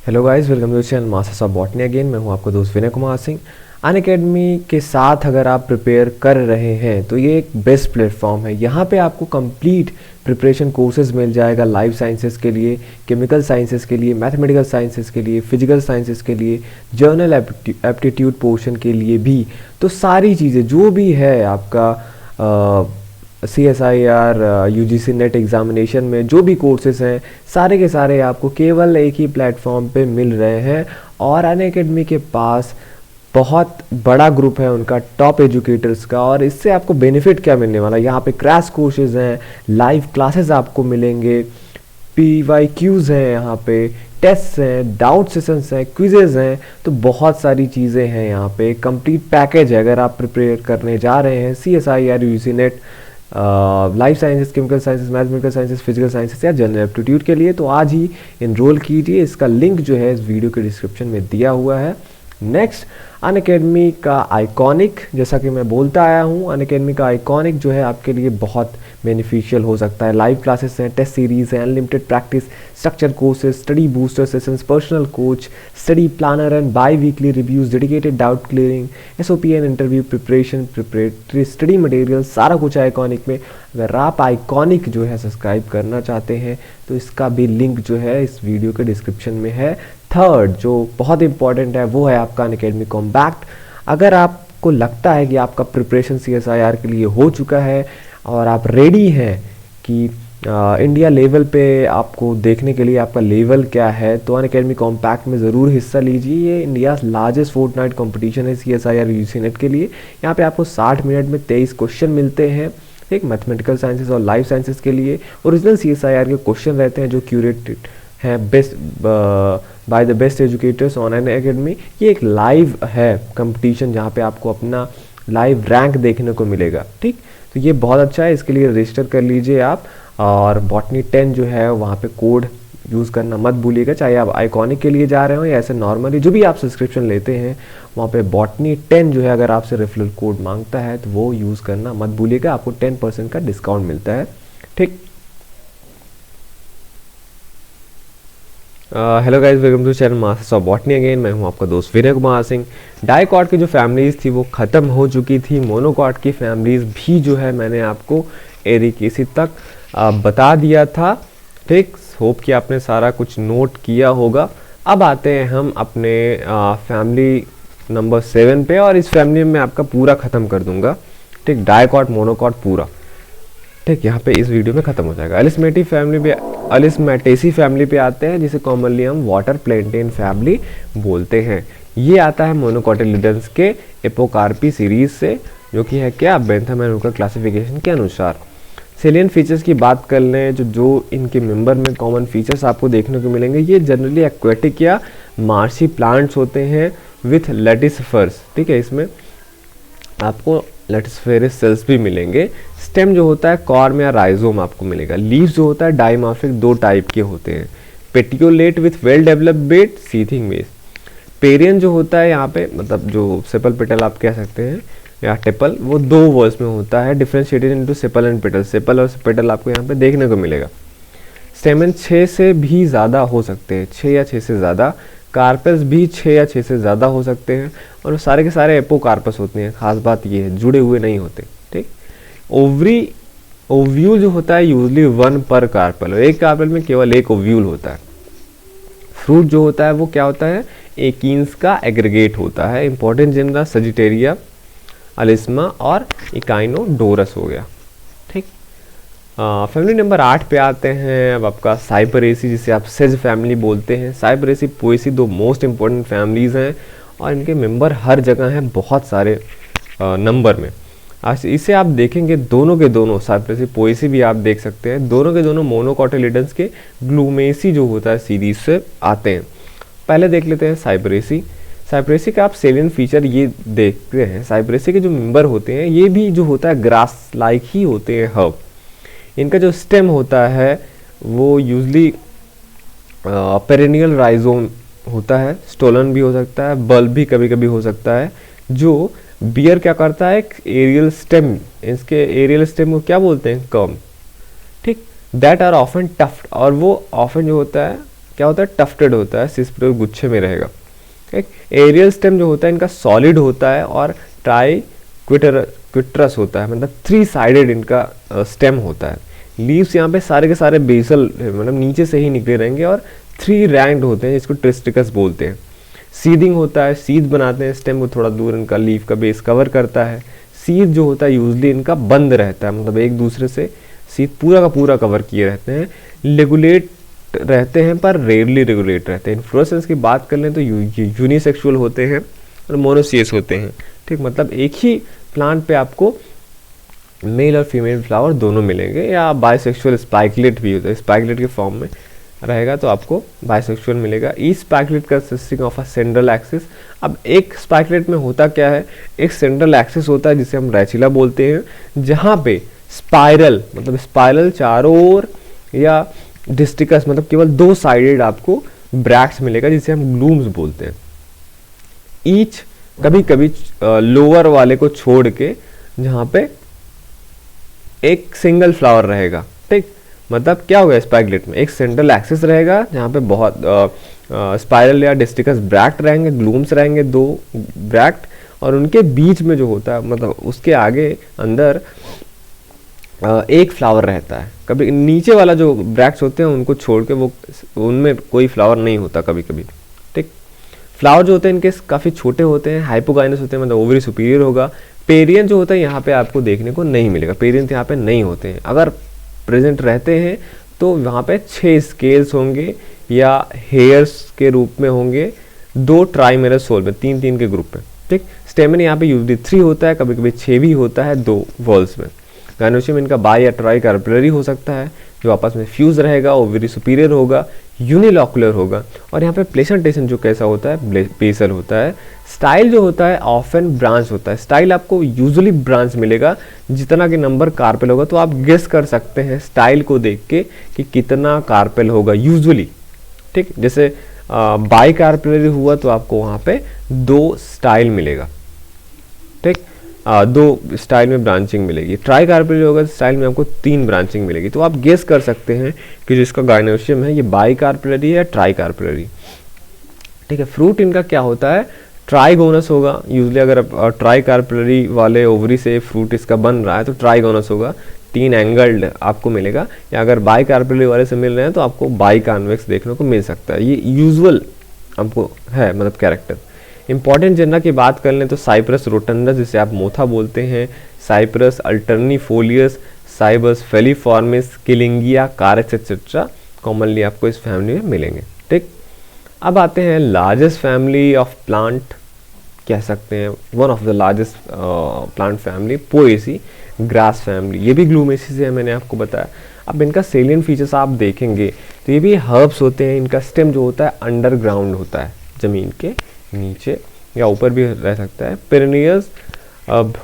Hello guys, welcome to channel masters of botany again. मैं हूं आपका दोस्त विनय कुमार सिंह। अनअकैडमी के साथ अगर आप प्रिपेयर कर रहे हैं तो ये एक बेस्ट प्लेटफॉर्म है। यहाँ पे आपको कंप्लीट प्रिपरेशन कोर्सेज मिल जाएगा लाइफ साइंसेस के लिए, केमिकल साइंसेस के लिए, मैथमेटिकल साइंसेस के लिए, फिजिकल साइंसेस के लिए, जर्नल एप्टीट्यूड पोर्शन के लिए भी। तो सारी चीज़ें जो भी है आपका CSIR UGC नेट एग्जामिनेशन में जो भी कोर्सेज हैं सारे के सारे आपको केवल एक ही प्लेटफॉर्म पे मिल रहे हैं। और अनअकैडमी के पास बहुत बड़ा ग्रुप है उनका टॉप एजुकेटर्स का, और इससे आपको बेनिफिट क्या मिलने वाला है। यहाँ पे क्रैश कोर्सेज हैं, लाइव क्लासेस आपको मिलेंगे, PYQs हैं, यहाँ पे टेस्ट हैं, डाउट सेशंस हैं, क्विजेज हैं। तो बहुत सारी चीज़ें हैं यहाँ पे, कंप्लीट पैकेज है। अगर आप प्रिपेयर करने जा रहे हैं CSIR UGC net life sciences, chemical sciences, mathematical sciences, physical sciences या जनरल एप्टीट्यूड के लिए, तो आज ही इनरोल कीजिए। इसका लिंक जो है इस वीडियो के डिस्क्रिप्शन में दिया हुआ है। नेक्स्ट, अनअकैडमी का आइकॉनिक, जैसा कि मैं बोलता आया हूँ, अनअकैडमी का आइकॉनिक जो है आपके लिए बहुत बेनिफिशियल हो सकता है। लाइव क्लासेस हैं, टेस्ट सीरीज हैं, unlimited practice, structure courses, study booster sessions, personal coach, study planner and biweekly reviews, dedicated doubt clearing, SOP and interview preparation, preparatory study material, सारा कुछ आइकॉनिक में। अगर आप आइकॉनिक जो है subscribe करना चाहते हैं तो इसका भी लिंक जो है इस वीडियो के डिस्क्रिप्शन में है। थर्ड, जो बहुत इंपॉर्टेंट है, वो है आपका अनअकैडमी कॉम्पैक्ट। अगर आपको लगता है कि आपका प्रिपरेशन CSIR के लिए हो चुका है और आप रेडी हैं कि इंडिया लेवल पे आपको देखने के लिए आपका लेवल क्या है, तो अनअकैडमी कॉम्पैक्ट में ज़रूर हिस्सा लीजिए। ये इंडिया लार्जेस्ट फोर्टनाइट कंपटीशन है CSIR UGC नेट के लिए। यहाँ पे आपको 60 मिनट में 23 क्वेश्चन मिलते हैं। एक मैथमेटिकल साइंसेस और लाइफ साइंसेस के लिए ओरिजिनल CSIR के क्वेश्चन रहते हैं जो क्यूरेटेड हैं best by the best educators on Unacademy. ये एक लाइव है कंपटीशन जहाँ पे आपको अपना लाइव रैंक देखने को मिलेगा। ठीक, तो ये बहुत अच्छा है, इसके लिए रजिस्टर कर लीजिए आप। और बॉटनी 10 जो है वहाँ पे कोड यूज़ करना मत भूलिएगा, चाहे आप आइकॉनिक के लिए जा रहे हो या ऐसे नॉर्मली जो भी आप सब्सक्रिप्शन लेते हैं वहाँ पे बॉटनी 10 जो है अगर आपसे रेफरल कोड मांगता है तो वो यूज़ करना मत भूलिएगा, आपको 10% का डिस्काउंट मिलता है। ठीक, hello guys, welcome to channel masters of botany again. मैं हूं आपका दोस्त विनय कुमार सिंह। डाइकॉट की जो फैमिलीज़ थी वो ख़त्म हो चुकी थी, मोनोकॉट की फैमिलीज़ भी जो है मैंने आपको एरिकेसी तक बता दिया था। ठीक, होप कि आपने सारा कुछ नोट किया होगा। अब आते हैं हम अपने फैमिली नंबर 7 पे, और इस फैमिली में आपका पूरा ख़त्म कर दूंगा। ठीक, डाइकॉट मोनोकॉट पूरा ठीक यहाँ पे इस वीडियो में ख़त्म हो जाएगा। अलिस्मेटेसी फैमिली पे आते हैं, जिसे कॉमनली हम वाटर प्लेंटेन फैमिली बोलते हैं। ये आता है मोनोकोटिलिडन्स के एपोकार्पी सीरीज से, जो कि है क्या, बेंथम एंड हुकर क्लासिफिकेशन के अनुसार। सेलियन फीचर्स की बात कर लें, जो इनके मेंबर में कॉमन फीचर्स आपको देखने को मिलेंगे, ये जनरली एक्वेटिक या मार्शी प्लांट्स होते हैं विथ लेटिसिफर्स। ठीक है, इसमें आपको लेटिस्फेरस सेल्स भी मिलेंगे। स्टेम जो होता है कॉर्म या राइजोम आपको मिलेगा। लीव्स जो होता है डाइमॉर्फिक 2 टाइप के होते हैं, petiolate with well developed bet, sheathing base. पेरियन जो होता है यहाँ पे, मतलब जो सेपल पेटल आप कह सकते हैं या टेपल, वो 2 वर्ड्स में होता है, differentiated into sepal and petal. Sepal और पेटल आपको यहाँ पे देखने को मिलेगा। स्टेमन 6 से भी ज़्यादा हो सकते हैं, 6 या 6 से ज़्यादा। कार्पस भी 6 या 6 से ज़्यादा हो सकते हैं, और सारे के सारे एपोकार्पस होते हैं। खास बात ये है, जुड़े हुए नहीं होते। ठीक, ओव्यूल जो होता है यूजली 1 पर कार्पल, और एक कार्पल में केवल एक ओव्यूल होता है। फ्रूट जो होता है वो क्या होता है, एकीन्स का एग्रीगेट होता है। इंपॉर्टेंट जिनका सजिटेरिया, अलिस्मा और इकाइनोडोरस हो गया। ठीक, फैमिली नंबर 8 पे आते हैं। अब आपका साइपरेसी, जिसे आप सेज फैमिली बोलते हैं। साइपरेसी पोएसी 2 मोस्ट इंपॉर्टेंट फैमिलीज़ हैं, और इनके मेंबर हर जगह हैं, बहुत सारे नंबर में। आज इसे आप देखेंगे, दोनों के दोनों, साइपरेसी पोएसी भी आप देख सकते हैं, दोनों के दोनों मोनोकोटिलिडन्स के ग्लूमेसी जो होता है सीरीज से आते हैं। पहले देख लेते हैं साइपरेसी। साइपरेसी का आप सेलियन फीचर ये देखते हैं, साइपरेसी के जो मेंबर होते हैं ये भी जो होता है ग्रास लाइक ही होते हैं, हर्ब। इनका जो स्टेम होता है वो यूजली पेरेनियल राइजोम होता है, स्टोलन भी हो सकता है, बल्ब भी कभी कभी हो सकता है। जो बियर क्या करता है, एक एरियल स्टेम, इसके एरियल स्टेम को क्या बोलते हैं, कर्म। ठीक, दैट आर ऑफन टफ्ड, और वो ऑफन जो होता है क्या होता है, टफ्टेड होता है, सिस्पिडल गुच्छे में रहेगा। ठीक, एरियल स्टेम जो होता है इनका सॉलिड होता है और ट्राई क्विट्रस होता है, मतलब 3 साइडेड इनका स्टेम होता है। लीव्स यहाँ पे सारे के सारे बेसल मतलब नीचे से ही निकले रहेंगे और 3 रैंक्ड होते हैं, जिसको ट्रिस्टिकस बोलते हैं। सीडिंग होता है, सीड बनाते हैं, स्टेम को थोड़ा दूर इनका लीफ का बेस कवर करता है। सीड जो होता है यूजली इनका बंद रहता है, मतलब एक दूसरे से सीड पूरा का पूरा कवर किए रहते हैं। रेगुलेट रहते हैं पर रेयरली रेगुलेट रहते हैं। इन्फ्लोरेसेंस की बात कर लें तो यूनिसेक्सुअल होते हैं और मोनोसियस होते हैं। ठीक, मतलब एक ही प्लांट पे आपको मेल और फीमेल फ्लावर दोनों मिलेंगे, या बाइसेक्सुअल स्पाइकलेट भी होता है, स्पाइकलेट के फॉर्म में रहेगा तो आपको बाइसेक्सुअल मिलेगा। Each spikelet consisting of a central axis. अब एक स्पाइकलेट में होता क्या है, एक सेंट्रल एक्सिस होता है जिसे हम रेचिला बोलते हैं, जहाँ पे स्पाइरल मतलब स्पाइरल चारों ओर, या डिस्टिकस मतलब केवल 2 साइडेड आपको ब्रैक्ट्स मिलेगा जिसे हम ग्लूम्स बोलते हैं। ईच कभी कभी लोअर वाले को छोड़ के जहाँ पे एक सिंगल फ्लावर रहेगा। ठीक, मतलब क्या होगा, स्पाइकलेट में एक सेंट्रल एक्सिस रहेगा जहाँ पे बहुत स्पाइरल या डिस्टिकस ब्रैक्ट रहेंगे, ग्लूम्स रहेंगे 2 ब्रैक्ट, और उनके बीच में जो होता है मतलब उसके आगे अंदर एक फ्लावर रहता है। कभी नीचे वाला जो ब्रैक्ट्स होते हैं उनको छोड़ के वो उनमें कोई फ्लावर नहीं होता कभी कभी। ठीक, फ्लावर जो होते हैं इनके काफ़ी छोटे होते हैं, हाइपोगाइनस होते हैं, मतलब ओवरी सुपीरियर होगा। पेरियन जो होता है यहाँ पे आपको देखने को नहीं मिलेगा, पेरियन यहाँ पे नहीं होते हैं। अगर प्रेजेंट रहते हैं तो वहाँ पे 6 स्केल्स होंगे या हेयर्स के रूप में होंगे, 2 ट्राइमेरस सोल में, 3-3 के ग्रुप में। ठीक, स्टेमन यहाँ पे यूजली 3 होता है, कभी कभी 6 भी होता है 2 वॉल्स में। गायनोशियम इनका बाई या ट्राई कार्पेलरी हो सकता है, जो आपस में फ्यूज रहेगा, ओवरी सुपीरियर होगा, यूनिलॉकुलर होगा। और यहाँ पे प्लेसेंटेशन जो कैसा होता है, बेसल होता है। स्टाइल जो होता है ऑफन ब्रांच होता है। स्टाइल आपको यूजुअली ब्रांच मिलेगा, जितना कि नंबर कार्पेल होगा तो आप गेस कर सकते हैं स्टाइल को देख के कि कितना कार्पेल होगा यूजुअली। ठीक, जैसे बाई कार्पेलरी हुआ तो आपको वहाँ पे 2 स्टाइल मिलेगा। ठीक, 2 स्टाइल में ब्रांचिंग मिलेगी। ट्राई कार्पेलरी होगा तो स्टाइल में आपको 3 ब्रांचिंग मिलेगी। तो आप गेस कर सकते हैं कि जिसका गायनोशियम है ये बाई कार्पेलरी है या ट्राई कार्पेलरी। ठीक है, फ्रूट इनका क्या होता है, ट्राइगोनस होगा यूजली। अगर ट्राई कार्पेलरी वाले ओवरी से फ्रूट इसका बन रहा है तो ट्राइगोनस होगा, 3 एंगल्ड आपको मिलेगा। या अगर बाई कार्पेलरी वाले से मिल रहे हैं तो आपको बाई कॉन्वेक्स देखने को मिल सकता है। ये यूजुअल आपको है मतलब कैरेक्टर। इंपॉर्टेंट जेनरा की बात कर लें तो साइप्रस रोटंडस, जिसे आप मोथा बोलते हैं, साइप्रस अल्टर्निफोलियस, साइबस फेलिफॉर्मिस, किलिंगिया, कारक्स एक्सेट्रा कॉमनली आपको इस फैमिली में मिलेंगे। ठीक, अब आते हैं लार्जेस्ट फैमिली ऑफ प्लांट, कह सकते हैं one of the largest plant family, Poaceae grass family. ये भी ग्लूमेसी से है, मैंने आपको बताया। अब इनका सेलियंट फीचर्स आप देखेंगे तो ये भी हर्ब्स होते हैं। इनका स्टेम जो होता है अंडरग्राउंड होता है, ज़मीन के नीचे या ऊपर भी रह सकता है। पेरिनियस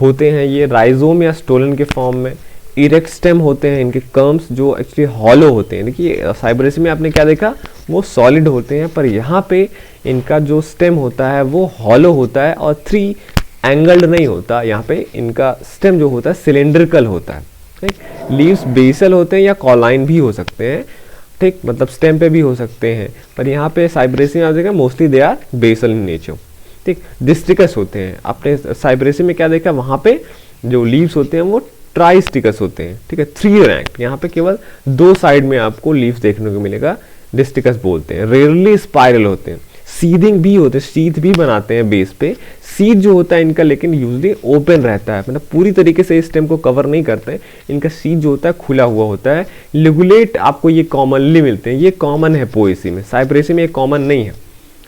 होते हैं ये राइजोम या स्टोलन के फॉर्म में। इरेक्ट स्टेम होते हैं इनके कर्म्स, जो एक्चुअली हॉलो होते हैं। देखिए साइबरेसी में आपने क्या देखा, वो सॉलिड होते हैं, पर यहाँ पे इनका जो स्टेम होता है वो हॉलो होता है और 3 एंगल्ड नहीं होता। यहाँ पे इनका स्टेम जो होता है सिलेंड्रिकल होता है। ठीक, लीव्स बेसल होते हैं या कॉलाइन भी हो सकते हैं। ठीक, मतलब स्टेम पे भी हो सकते हैं, पर यहाँ पे साइबरेसी में आप देखा mostly they are basal in nature. ठीक, डिस्टिकस होते हैं। आपने साइबरेसी में क्या देखा, वहाँ पे जो लीव्स होते हैं वो ट्राइस्टिकस होते हैं। ठीक है, 3 रैंक, यहाँ पे केवल 2 साइड में आपको लीव्स देखने को मिलेगा, डिस्टिकस बोलते हैं। रेयरली स्पाइरल होते हैं। सीडिंग भी होते हैं, शीथ भी बनाते हैं बेस पे। सीड जो होता है इनका लेकिन यूजली ओपन रहता है, मतलब पूरी तरीके से इस स्टेम को कवर नहीं करते हैं। इनका सीड जो होता है खुला हुआ होता है। लिगुलेट आपको ये कॉमनली मिलते हैं, ये कॉमन है पोएसी में, साइप्रेसी में ये कॉमन नहीं है।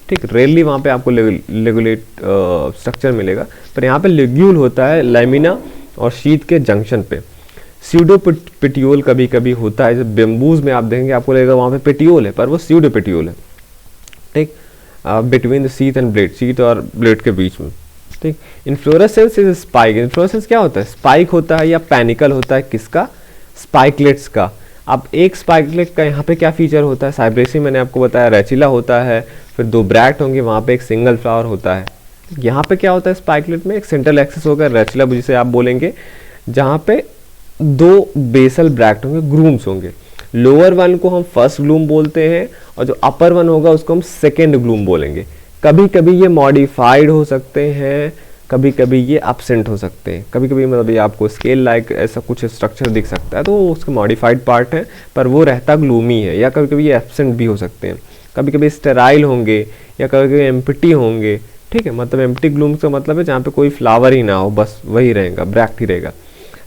ठीक, रेयरली वहाँ पे आपको लिगुलेट स्ट्रक्चर मिलेगा, पर यहाँ पे लिग्यूल होता है लैमिना और शीथ के जंक्शन पे। स्यूडो पेटियोल कभी कभी होता है, जब बेम्बूज में आप देखेंगे आपको लगेगा वहाँ पे पेटियोल है, पर वो स्यूडो पेटियोल है। ठीक, between the sheath and blade, sheath और ब्लेड के बीच में। ठीक, इन्फ्लोरेसेंस इज स्पाइक। इन्फ्लोरेसेंस क्या होता है, स्पाइक होता है या पैनिकल होता है, किसका, स्पाइकलेट्स का। अब एक स्पाइकलेट का यहाँ पे क्या फीचर होता है, साइब्रेसी मैंने आपको बताया, रेचिला होता है, फिर 2 ब्रैक्ट होंगे, वहाँ पे एक सिंगल फ्लावर होता है। यहाँ पे क्या होता है स्पाइकलेट में, एक सेंट्रल एक्सिस होगा, रेचिला जिसे आप बोलेंगे, जहाँ पे 2 बेसल ब्रैक्ट होंगे, ग्रूम्स होंगे। लोअर वन को हम फर्स्ट ग्लूम बोलते हैं और जो अपर वन होगा उसको हम सेकेंड ग्लूम बोलेंगे। कभी कभी ये मॉडिफाइड हो सकते हैं, कभी कभी ये एब्सेंट हो सकते हैं। कभी कभी मतलब ये आपको स्केल लाइक ऐसा कुछ स्ट्रक्चर दिख सकता है तो वो उसका मॉडिफाइड पार्ट है, पर वो रहता ग्लूमी है। या कभी कभी ये एब्सेंट भी हो सकते हैं, कभी कभी स्टेराइल होंगे या कभी कभी एम्प्टी होंगे। ठीक है, मतलब एम्प्टी ग्लूम्स का मतलब है जहाँ पे कोई फ्लावर ही ना हो, बस वही रहेगा, ब्रैक्ट ही रहेगा।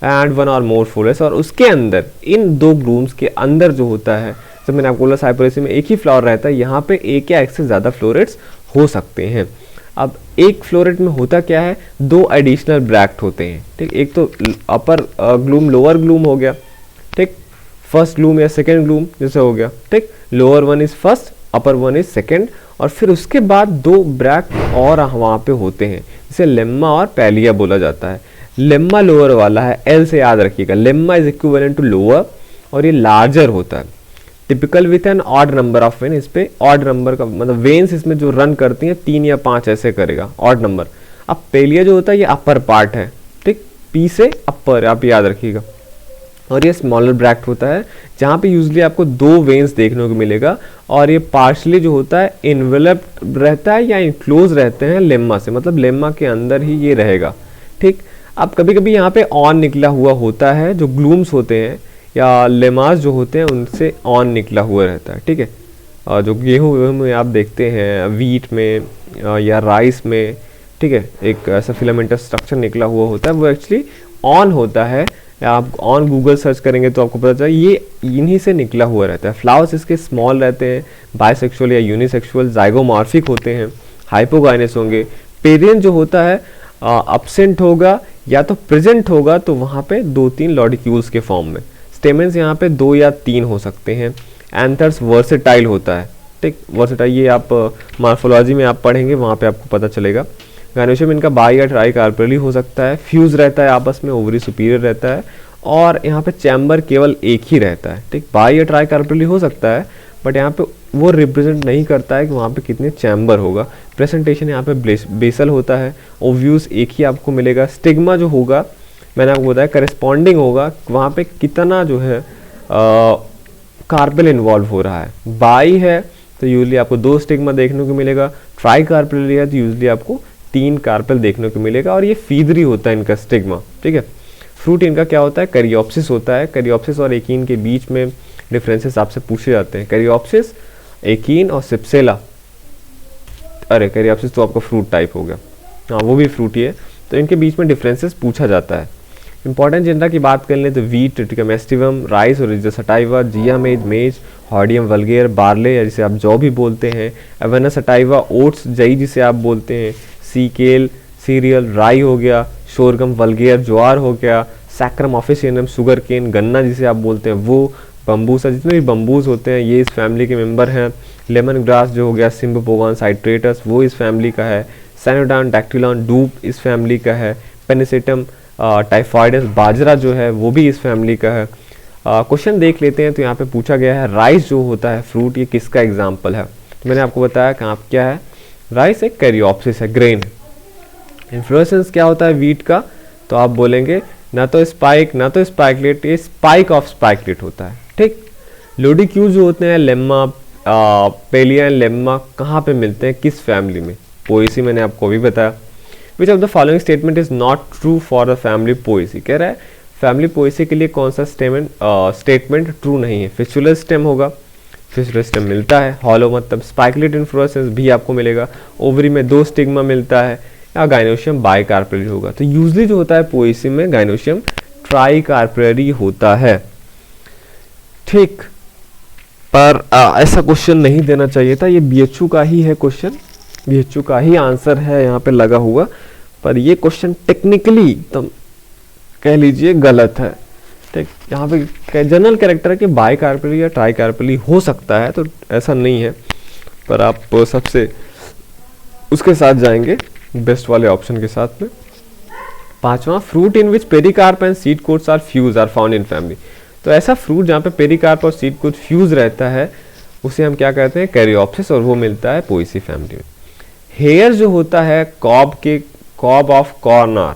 एंड वन और मोर फ्लोरेट्स, और उसके अंदर इन दो ग्लूम्स के अंदर जो होता है, जब मैंने आपको बोला साइप्रेसी में एक ही फ्लावर रहता है, यहाँ पे एक या एक से ज़्यादा फ्लोरेट्स हो सकते हैं। अब एक फ्लोरेट में होता क्या है, दो एडिशनल ब्रैक्ट होते हैं। ठीक, एक तो अपर ग्लूम लोअर ग्लूम हो गया, ठीक, फर्स्ट ग्लूम या सेकेंड ग्लूम जैसे हो गया। ठीक, lower one is first, upper one is second, और फिर उसके बाद दो ब्रैक्ट और वहाँ पे होते हैं जिसे लेम्मा और पैलिया बोला जाता है। लेम्मा लोअर वाला है, एल से याद रखिएगा, lemma is equivalent to lower और ये लार्जर होता है। Typical with an odd number of vein, इस पे ऑड नंबर का मतलब वेन्स इसमें जो रन करती हैं 3 या 5 ऐसे करेगा, ऑड नंबर। अब पेलिया जो होता है ये अपर पार्ट है, ठीक, पी से अपर आप याद रखिएगा। और ये स्मॉलर ब्रैक्ट होता है जहाँ पे यूजली आपको 2 वेन्स देखने को मिलेगा, और ये पार्शली जो होता है इन्वेलप्ड रहता है या इनक्लोज रहते हैं लेम्मा से, मतलब लेम्मा के अंदर ही ये रहेगा। ठीक, अब कभी कभी यहाँ पे ऑन निकला हुआ होता है, जो ग्लूम्स होते हैं या लेमास जो होते हैं उनसे ऑन निकला हुआ रहता है। ठीक है, और जो गेहूँ में आप देखते हैं, वीट में या राइस में, ठीक है, एक ऐसा फिलामेंटस स्ट्रक्चर निकला हुआ होता है, वो एक्चुअली ऑन होता है। आप ऑन गूगल सर्च करेंगे तो आपको पता चला ये इन्हीं से निकला हुआ रहता है। फ्लावर्स इसके स्मॉल रहते हैं, बाइसेक्सुअल या यूनिसेक्सुअल, जाइगोमॉर्फिक होते हैं, हाइपोगाइनस होंगे। पेरियन जो होता है अब्सेंट होगा या तो प्रेजेंट होगा, तो वहाँ पे 2-3 लॉडिक्यूल्स के फॉर्म में। स्टेमेंस यहाँ पे 2 या 3 हो सकते हैं। एंथर्स वर्सेटाइल होता है, ठीक, वर्सेटाइल ये आप मॉर्फोलॉजी में आप पढ़ेंगे, वहाँ पे आपको पता चलेगा। गायनोशियम इनका बाई या ट्राई कार्पेली हो सकता है, फ्यूज रहता है आपस में, ओवरी सुपीरियर रहता है, और यहाँ पे चैम्बर केवल एक ही रहता है। ठीक, बाई या ट्राई कार्पेली हो सकता है, बट यहाँ पे वो रिप्रेजेंट नहीं करता है कि वहाँ पे कितने चैम्बर होगा। प्रेजेंटेशन यहाँ पे बेसल होता है, ओव्यूज एक ही आपको मिलेगा। स्टिग्मा जो होगा मैंने आपको बताया करेस्पॉन्डिंग होगा, वहाँ पे कितना जो है कार्पेल इन्वॉल्व हो रहा है। बाई है तो यूजली आपको 2 स्टिग्मा देखने को मिलेगा, ट्राई कार्पेली है तो यूजली आपको 3 कार्पेल देखने को मिलेगा, और ये फीदरी होता है इनका स्टिग्मा। ठीक है, फ्रूट इनका क्या होता है, कैरियोप्सिस होता है। कैरियोप्सिस और एकीन के बीच में डिफरेंसेस आपसे पूछे जाते हैं। कैरियोप्सिस, एकीन और सिप्सेला, अरे कैरियोप्सिस तो आपका फ्रूट टाइप हो गया, हाँ वो भी फ्रूटी है, तो इनके बीच में डिफरेंसेस पूछा जाता है। इंपॉर्टेंट जेंडा की बात कर लें तो वीट, ट्रिटिकम एस्टिवम, राइस और रिजा सटाइवा, जिया मेज, हॉर्डियम वल्गेर, बार्ले जिसे आप जौ भी बोलते हैं, एवेना सटाइवा, ओट्स जई जिसे आप बोलते हैं, सीकेल सीरियल, राई हो गया, शोरगम वल्गेर ज्वार हो गया, सैक्रम ऑफिसियनम शुगर केन गन्ना जिसे आप बोलते हैं वो, बम्बूसा जितने भी बम्बूज होते हैं ये इस फैमिली के मेंबर हैं। लेमन ग्रास जो हो गया, सिम्बोपोगन साइट्रेटस वो इस फैमिली का है। सैनोडान डैक्टिलॉन डूब इस फैमिली का है। पेनिसेटम टाइफाइडस बाजरा जो है वो भी इस फैमिली का है। क्वेश्चन देख लेते हैं, तो यहाँ पे पूछा गया है राइस जो होता है फ्रूट, ये किसका एग्जाम्पल है। तो मैंने आपको बताया कहाँ क्या है, राइस एक कैरियोप्सिस है, ग्रेन। इन्फ्लोरेसेंस क्या होता है वीट का, तो आप बोलेंगे ना तो स्पाइक ना तो स्पाइकलेट, ये स्पाइक ऑफ स्पाइकलेट होता है। ठीक, लोडिक्यूल जो होते हैं, लेम्मा, पेलिया, लेम्मा कहाँ पे मिलते हैं, किस फैमिली में, पोएसी मैंने आपको भी बताया। Which of the following statement is not true for the family Poaceae, कह रहा है फैमिली पोएसी के लिए कौन सा स्टेटमेंट ट्रू नहीं है। फिस्चुलर स्टेम होगा, फिस्चुलर स्टेम मिलता है। हॉलो मतलब स्पाइकलेट इन्फ्लोरेसेंस भी आपको मिलेगा। ओवरी में 2 स्टिग्मा मिलता है, या गाइनोशियम बाई कार्पेलरी होगा। तो यूजली जो होता है पोएसी में गाइनोशियम ट्राई कार्पेलरी होता है। ठीक, पर ऐसा क्वेश्चन नहीं देना चाहिए था, ये बीएचयू का ही है क्वेश्चन, बीएचयू का ही आंसर है यहाँ पे लगा हुआ, पर ये क्वेश्चन टेक्निकली एकदम कह लीजिए गलत है। ठीक, यहाँ पे जनरल कैरेक्टर है कि बाई कार्पेली या ट्राई कार्पेली हो सकता है, तो ऐसा नहीं है, पर आप सबसे उसके साथ जाएंगे बेस्ट वाले ऑप्शन के साथ में। 5वां, fruit in which pericarp and seed coats are fuse are found in family. तो ऐसा फ्रूट जहाँ पे पेरिकार्प और सीड कोट फ्यूज रहता है उसे हम क्या कहते हैं, कैरियोप्सिस, और वो मिलता है पोएसी फैमिली में। हेयर जो होता है कॉब ऑफ कॉर्नर,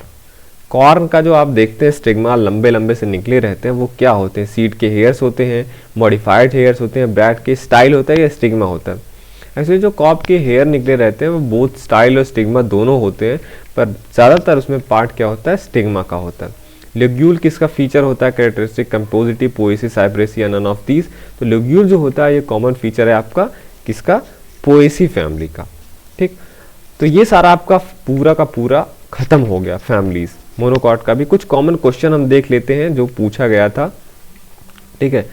कॉर्न का जो आप देखते हैं स्टिग्मा लंबे लंबे से निकले रहते हैं, वो क्या होते हैं? सीड के हेयर्स होते हैं, मॉडिफाइड हेयर्स होते हैं, ब्रैड के स्टाइल होता है या स्टिग्मा होता है? एक्चुअली जो कॉर्न के हेयर निकले रहते हैं वो बोथ स्टाइल और स्टिग्मा दोनों होते हैं, पर ज़्यादातर उसमें पार्ट क्या होता है? स्टिग्मा का होता है। लोब्यूल किसका फीचर होता है? कैरेक्टरिस्टिक, कंपोजिटी, पोएसी, साइप्रेसी या नन ऑफ दीज? तो लोब्यूल जो होता है ये कॉमन फीचर है आपका किसका? पोएसी फैमिली का। ठीक, तो ये सारा आपका पूरा का पूरा खत्म हो गया फैमिलीज। मोनोकॉट का भी कुछ कॉमन क्वेश्चन हम देख लेते हैं जो पूछा गया था। ठीक है,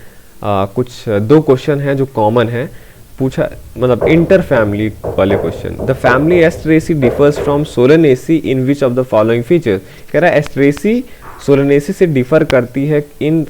कुछ 2 क्वेश्चन हैं जो कॉमन है पूछा, मतलब इंटर फैमिली वाले question. The family Asteraceae differs from Solanaceae in which of the following features? कह रहा है एस्टरेसी सोलेनेसी से डिफर करती है इन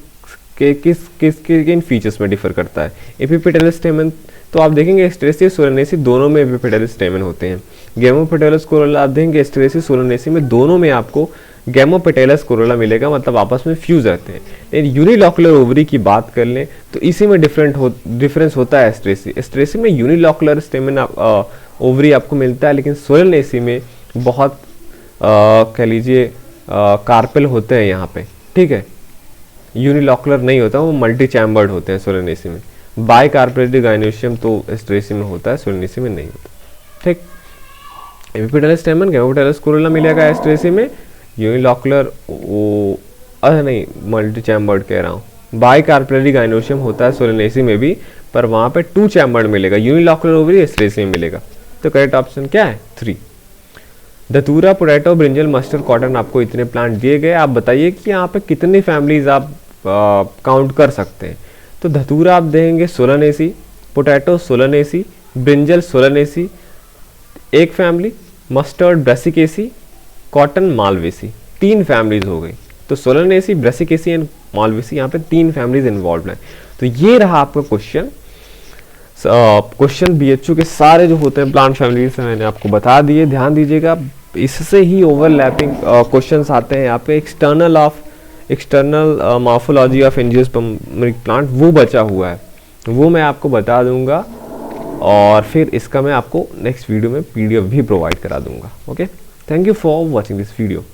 के किस इन फीचर्स में डिफर करता है? एपिपेटलस स्टेमन, तो आप देखेंगे एस्टरेसी सोलेनेसी दोनों में एपिपेटलस स्टेमन होते हैं। गैमोपेटलस कोरोला आप देखेंगे एस्टरेसी सोलेनेसी में दोनों में आपको गैमोपेटेलस कोरोला मिलेगा, मतलब आपस में फ्यूज रहते हैं। लेकिन यूनिलॉकुलर ओवरी की बात कर लें तो इसी में डिफरेंस होता है। एस्टरेसी में यूनिलॉकुलर स्टेमन ओवरी आपको मिलता है, लेकिन सोलेनेसी में बहुत कह लीजिए कार्पेल होते हैं यहाँ पे। ठीक है, यूनिलॉकुलर नहीं होता, वो मल्टी चैम्बर्ड होते हैं सोलेनेसी में। बाई कार्पेलेटिक गायनोशियम तो एस्टरेसी में होता है, सोलेनेसी में नहीं होता। ठीक, एपिपेटलस स्टेमन गैमोपेटेलस कोरोला मिलेगा एस्टरेसी में, यूनिलॉकुलर नहीं मल्टी चैम्बर्ड कह रहा हूँ, बाई कार्पेलेटिक गायनोशियम होता है सोलेनेसी में भी, पर वहाँ पे 2 चैम्बर्ड मिलेगा, यूनिलॉकुलर ओवरी एस्टरेसी में मिलेगा। तो करेक्ट ऑप्शन क्या है? 3। धतूरा, पोटैटो, ब्रिंजल, मस्टर्ड, कॉटन, आपको इतने प्लांट दिए गए। आप बताइए कि यहाँ पे कितनी फैमिलीज आप काउंट कर सकते हैं? तो धतूरा आप देंगे Solanaceae, potato Solanaceae, brinjal Solanaceae एक family, mustard Brassicaceae, cotton Malvaceae, 3 families हो गई। तो सोलेनेसी, ब्रेसिकेसी एंड मालवेसी, यहाँ पे 3 फैमिलीज इन्वॉल्व हैं। तो ये रहा आपका क्वेश्चन BHU के सारे जो होते हैं प्लांट फैमिली से मैंने आपको बता दिए। ध्यान दीजिएगा, इससे ही ओवरलैपिंग क्वेश्चंस आते हैं यहाँ पे। External morphology of angiospermic plant वो बचा हुआ है, वो मैं आपको बता दूंगा, और फिर इसका मैं आपको नेक्स्ट वीडियो में PDF भी प्रोवाइड करा दूंगा। Okay, thank you for watching this video.